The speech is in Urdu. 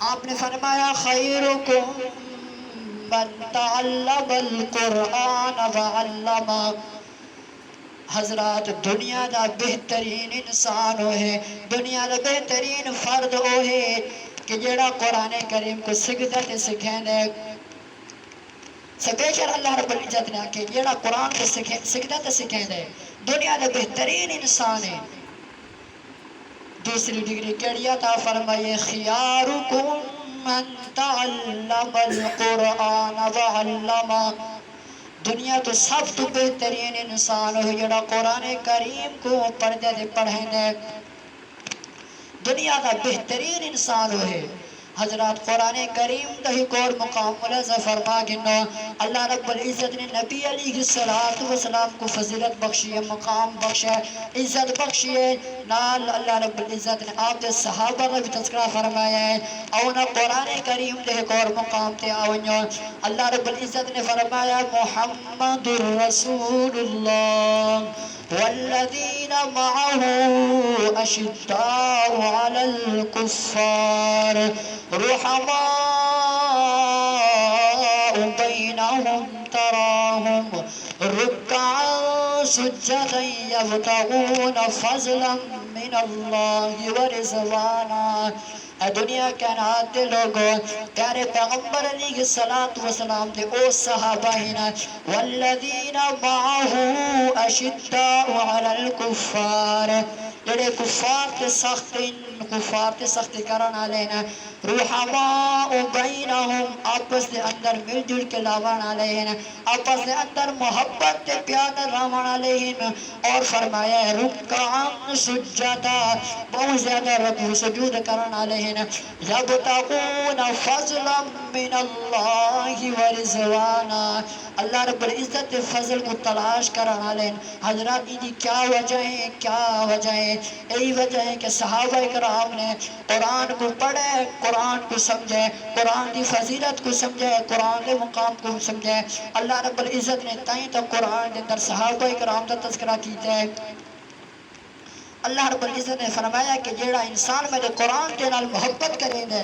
آپ نے فرمایا خیرکم من تعلم القرآن وعلمہ، حضرات دنیا دا بہترین انسان ہوئے، دنیا دا بہترین فرد ہوئے کہ جیڑا قرآن کریم کو سکھتا تے سکھیں دے۔ سپیشل اللہ رب العزت نے کہ جیڑا قرآن کو سکھتا تے سکھیں دے، دنیا دا بہترین انسان ہے۔ دوسری ڈگری کیڑی عطا فرمائے خیارکم من تعلم القرآن وعلمہ، دنیا تو سب تو بہترین انسان ہو جڑا قرآن کریم کو پڑھتے تھے پڑھیں دے، دنیا کا بہترین انسان ہوئے۔ حضرات قرآن کریم دہی کور مقام ملحظہ فرما گنو، اللہ رب العزت نے نبی علیہ السلام کو فضیلت بخشی ہے، مقام بخشی ہے، عزت بخشی ہے، نال اللہ رب العزت نے آپ دے صحابہ کا بھی تذکرہ فرمایا ہے، اونا قرآن کریم دہی کور مقام تے آونیو۔ اللہ رب العزت نے فرمایا محمد رسول اللہ والذین معه اشداء علی الکفار رحماء بینہم تراہم رکعا سجدا یبتغون فضلا من اللہ ورضوانا۔ اے دنیا کے ناتے لوگوں، پیارے پیغمبر علیہ السلام دے او صحابہ ہینا والذین معه اشداء علی الکفار، جڑے کفار تے سختی کرنا لینا، رحماء بینہم آپس دے اندر مل جل کے لاوانا لینا، آپس دے اندر محبت تے پیار راوانا لینا، اور فرمایا رکعا سجدا بہت زیادہ رکوع سجود کرنا لینا، یبتغون فضلا من اللہ ورضوانا، اللہ رب العزت فضل کو تلاش کرنا لینا۔ حضرات یہ کیا وجہ ہے، کیا وجہ ہے؟ یہی وجہ ہے کہ صحابہ کرام نے قرآن کو پڑھے، قرآن کو سمجھے، قرآن کی فضیلت کو سمجھے، قرآن کے مقام کو سمجھے۔ اللہ رب العزت نے تائیں تو قرآن کے اندر صحابہ کرام کا تذکرہ کیتا ہے۔ اللہ رب العزت نے فرمایا کہ جیڑا انسان میرے قرآن کے نال محبت کریں دے